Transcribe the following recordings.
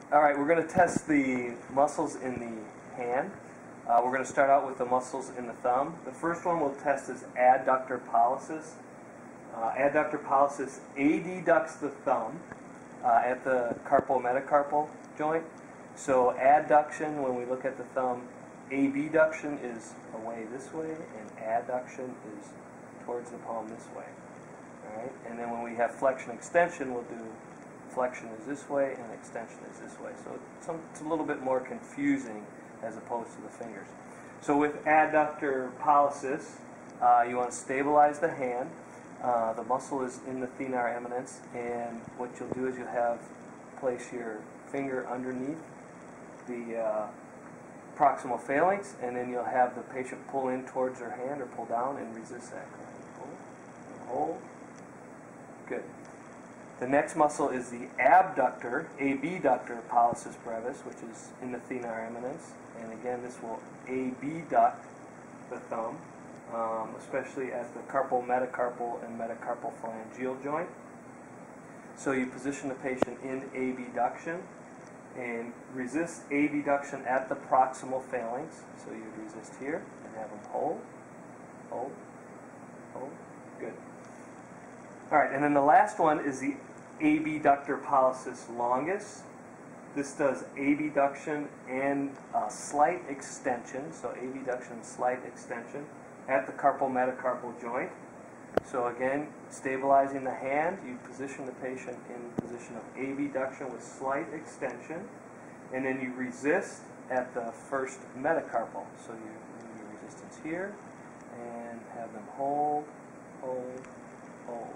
All right, we're going to test the muscles in the hand. We're going to start out with the muscles in the thumb. The first one we'll test is adductor pollicis. Adductor pollicis adducts the thumb at the carpometacarpal joint. So adduction, when we look at the thumb, abduction is away this way, and adduction is towards the palm this way. All right, and then when we have flexion extension, we'll do flexion is this way and extension is this way. So it's a little bit more confusing as opposed to the fingers. So with adductor pollicis, you want to stabilize the hand. The muscle is in the thenar eminence, and what you'll do is you'll place your finger underneath the proximal phalanx, and then you'll have the patient pull in towards their hand or pull down and resist that. Hold. Good. The next muscle is the abductor pollicis brevis, which is in the thenar eminence, and again this will abduct the thumb, especially at the carpometacarpal and metacarpal phalangeal joint. So you position the patient in abduction and resist abduction at the proximal phalanx. So you'd resist here and have them hold, hold, hold. Good. All right, and then the last one is the abductor pollicis longus. This does abduction and slight extension, so abduction and slight extension at the carpometacarpal joint. So again, stabilizing the hand, you position the patient in position of abduction with slight extension, and then you resist at the first metacarpal. So you move your resistance here and have them hold, hold, hold.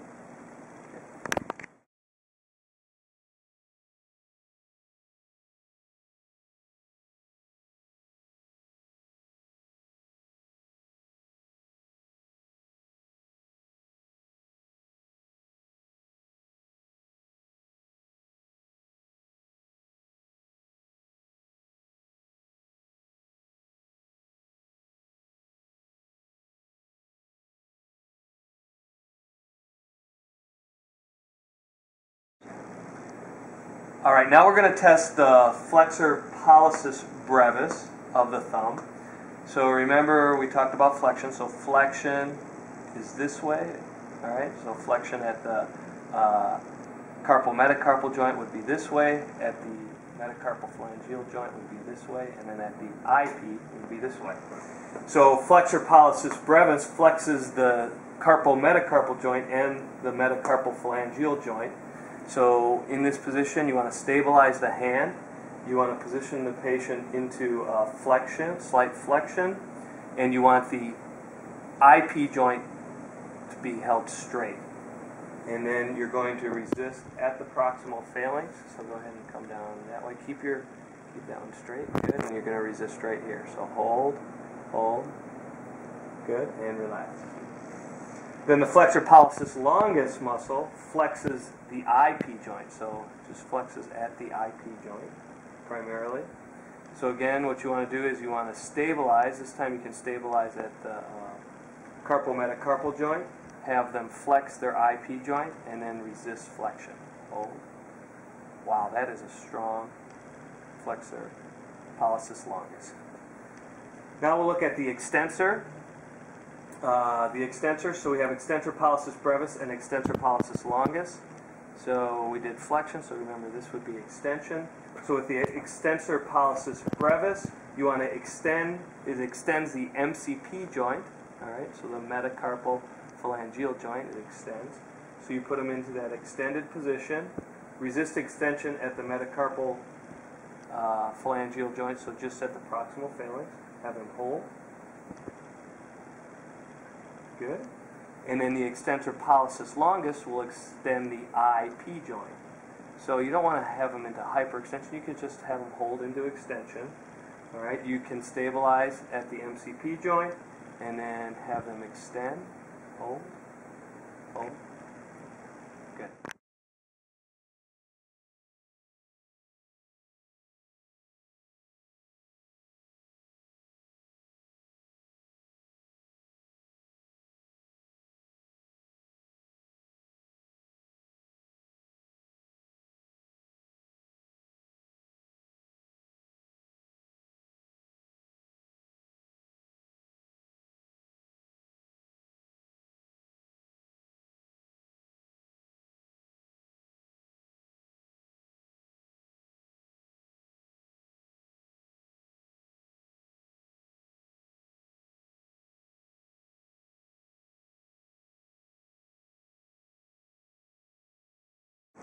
All right, now we're going to test the flexor pollicis brevis of the thumb. So remember we talked about flexion, so flexion is this way, all right? So flexion at the carpometacarpal joint would be this way, at the metacarpal phalangeal joint would be this way, and then at the IP would be this way. So flexor pollicis brevis flexes the carpometacarpal joint and the metacarpal phalangeal joint. So in this position, you want to stabilize the hand. You want to position the patient into flexion, slight flexion, and you want the IP joint to be held straight. And then you're going to resist at the proximal phalanx. So go ahead and come down that way. Keep that one straight. Good. And you're going to resist right here. So hold, hold. Good. And relax. Then the flexor pollicis longus muscle flexes the IP joint, so it just flexes at the IP joint primarily. So again, what you want to do is you want to stabilize. This time you can stabilize at the carpometacarpal joint, have them flex their IP joint, and then resist flexion. Hold. Wow, that is a strong flexor pollicis longus. Now we'll look at the extensor. So we have extensor pollicis brevis and extensor pollicis longus. So we did flexion, so remember this would be extension. So with the extensor pollicis brevis, you want to extend, it extends the MCP joint, all right, so the metacarpal phalangeal joint, it extends. So you put them into that extended position, resist extension at the metacarpal phalangeal joint, so just at the proximal phalanx, have them hold. Good. And then the extensor pollicis longus will extend the IP joint. So you don't want to have them into hyperextension. You can just have them hold into extension. All right. You can stabilize at the MCP joint and then have them extend, hold, hold. Good.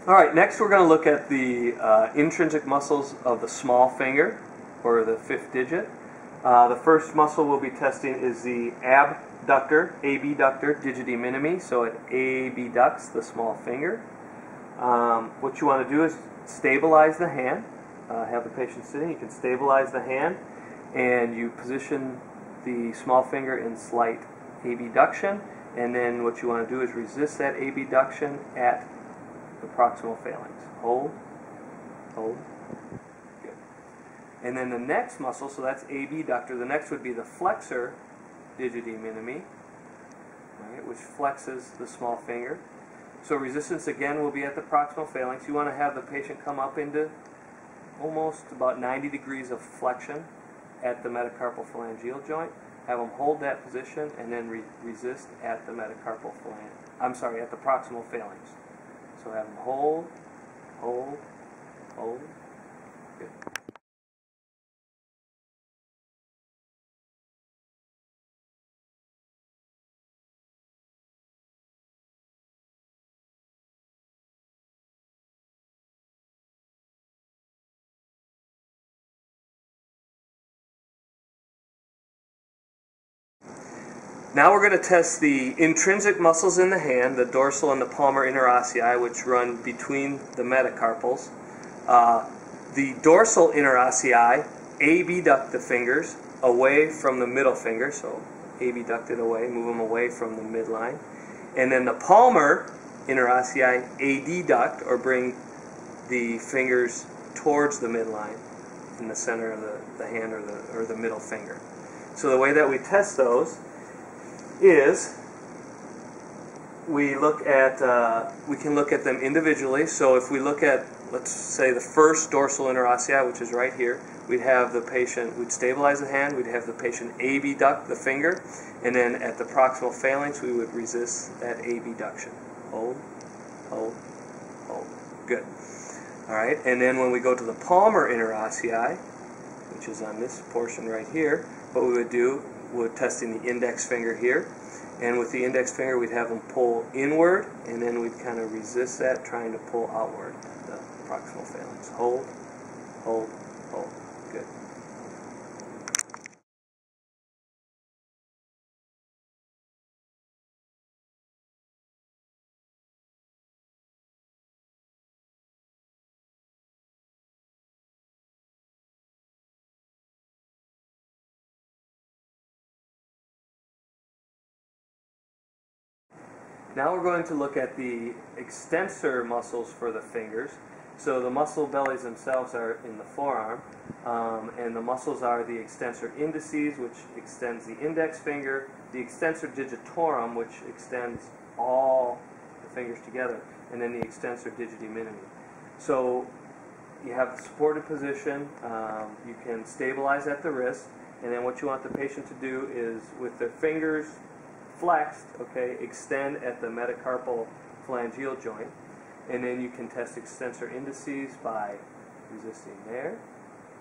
All right, next we're going to look at the intrinsic muscles of the small finger, or the fifth digit. The first muscle we'll be testing is the abductor, abductor digiti minimi, so it abducts the small finger. What you want to do is stabilize the hand. Have the patient sitting. You can stabilize the hand, and you position the small finger in slight abduction, and then what you want to do is resist that abduction at the proximal phalanx. Hold, hold, good. And then the next muscle, so that's abductor, the next would be the flexor digiti minimi, right, which flexes the small finger. So resistance again will be at the proximal phalanx. You want to have the patient come up into almost about 90 degrees of flexion at the metacarpal phalangeal joint. Have them hold that position and then resist at the metacarpal at the proximal phalanx. So have them hold, hold, hold. Good. Now we're going to test the intrinsic muscles in the hand, the dorsal and the palmar interossei, which run between the metacarpals. The dorsal interossei abduct the fingers away from the middle finger, so abduct it away, move them away from the midline. And then the palmar interossei adduct, or bring the fingers towards the midline in the center of the hand, or the middle finger. So the way that we test those is we can look at them individually. So if we look at, let's say, the first dorsal interossei, which is right here, we'd have the patient, we'd stabilize the hand, we'd have the patient abduct the finger, and then at the proximal phalanx we would resist that abduction. Hold, hold, hold. Good. Alright, and then when we go to the palmar interossei, which is on this portion right here, what we would do, we're testing the index finger here, and with the index finger we'd have them pull inward, and then we'd kind of resist that, trying to pull outward the proximal phalanx. Hold, hold, hold. Good. Now we're going to look at the extensor muscles for the fingers. So the muscle bellies themselves are in the forearm, and the muscles are the extensor indices, which extends the index finger, the extensor digitorum, which extends all the fingers together, and then the extensor digiti minimi. So you have the supported position, you can stabilize at the wrist, and then what you want the patient to do is, with their fingers flexed, okay, extend at the metacarpal phalangeal joint, and then you can test extensor indices by resisting there.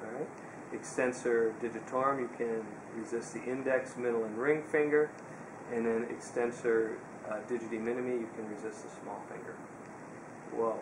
All right, extensor digitorum, you can resist the index, middle, and ring finger, and then extensor digiti minimi, you can resist the small finger. Whoa.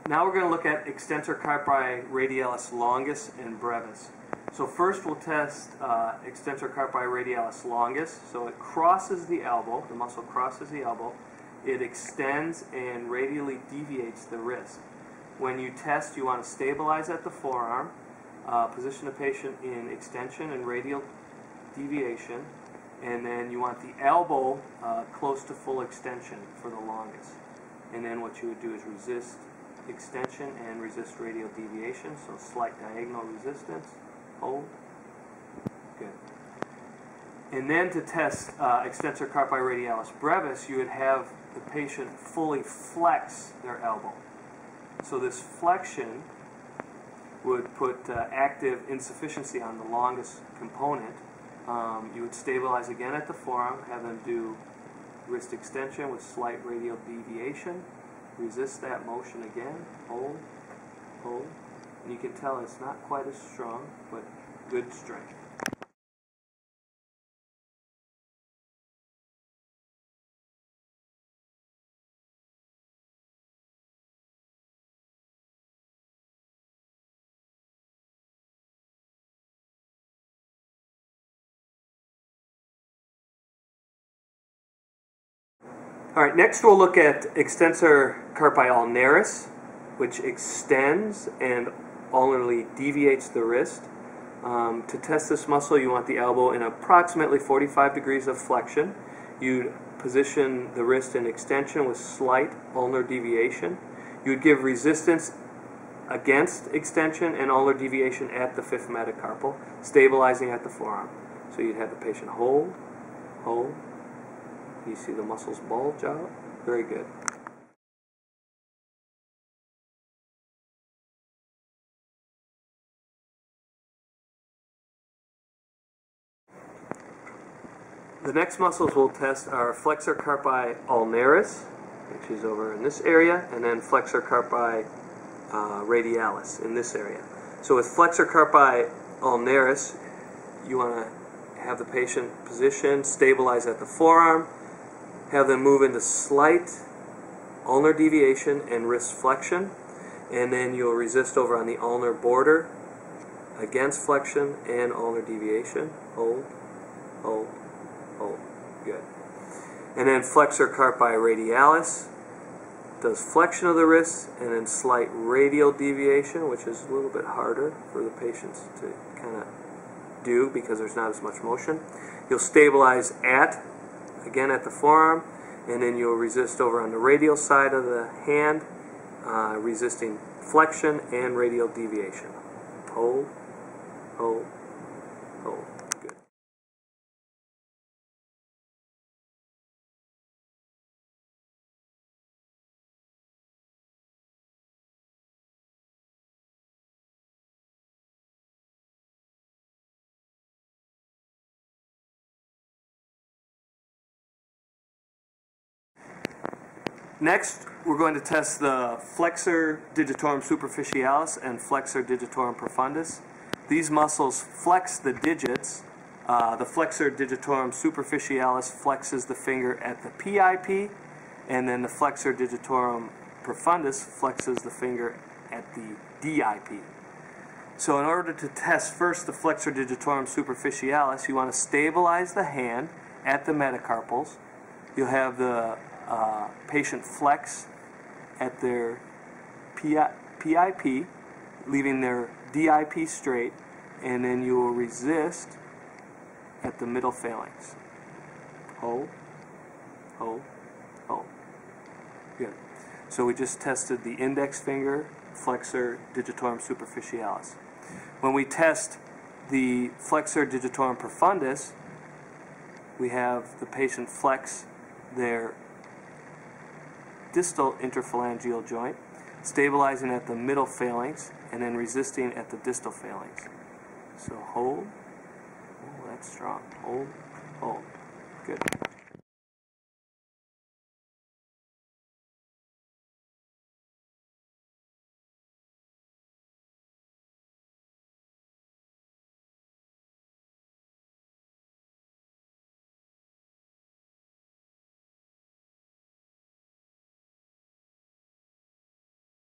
Now we're going to look at extensor carpi radialis longus and brevis. So first we'll test extensor carpi radialis longus. So it crosses the elbow, the muscle crosses the elbow. It extends and radially deviates the wrist. When you test, you want to stabilize at the forearm, position the patient in extension and radial deviation, and then you want the elbow close to full extension for the longus. And then what you would do is resist extension and resist radial deviation, so slight diagonal resistance. Hold. Good. And then to test extensor carpi radialis brevis, you would have the patient fully flex their elbow. So this flexion would put active insufficiency on the longest component. You would stabilize again at the forearm, have them do wrist extension with slight radial deviation. Resist that motion again. Hold, hold. And you can tell it's not quite as strong, but good strength. All right, next we'll look at extensor carpi ulnaris, which extends and ulnarly deviates the wrist. To test this muscle, you want the elbow in approximately 45 degrees of flexion. You'd position the wrist in extension with slight ulnar deviation. You'd give resistance against extension and ulnar deviation at the fifth metacarpal, stabilizing at the forearm. So you'd have the patient hold, hold. You see the muscles bulge out? Very good. The next muscles we'll test are flexor carpi ulnaris, which is over in this area, and then flexor carpi radialis in this area. So with flexor carpi ulnaris, you want to have the patient position, stabilize at the forearm, have them move into slight ulnar deviation and wrist flexion, and then you'll resist over on the ulnar border against flexion and ulnar deviation. Hold, hold, hold. Good. And then flexor carpi radialis does flexion of the wrist and then slight radial deviation, which is a little bit harder for the patients to kind of do because there's not as much motion. You'll stabilize again at the forearm, and then you'll resist over on the radial side of the hand, resisting flexion and radial deviation. Hold, hold, hold. Good. Next, we're going to test the flexor digitorum superficialis and flexor digitorum profundus. These muscles flex the digits. The flexor digitorum superficialis flexes the finger at the PIP, and then the flexor digitorum profundus flexes the finger at the DIP. So in order to test first the flexor digitorum superficialis, you want to stabilize the hand at the metacarpals. You'll have the patient flex at their PIP, leaving their DIP straight, and then you will resist at the middle phalanx. Hold, hold, hold. Good. So we just tested the index finger, flexor digitorum superficialis. When we test the flexor digitorum profundus, we have the patient flex their distal interphalangeal joint, stabilizing at the middle phalanx, and then resisting at the distal phalanx. So hold. Oh, that's strong. Hold, hold. Good.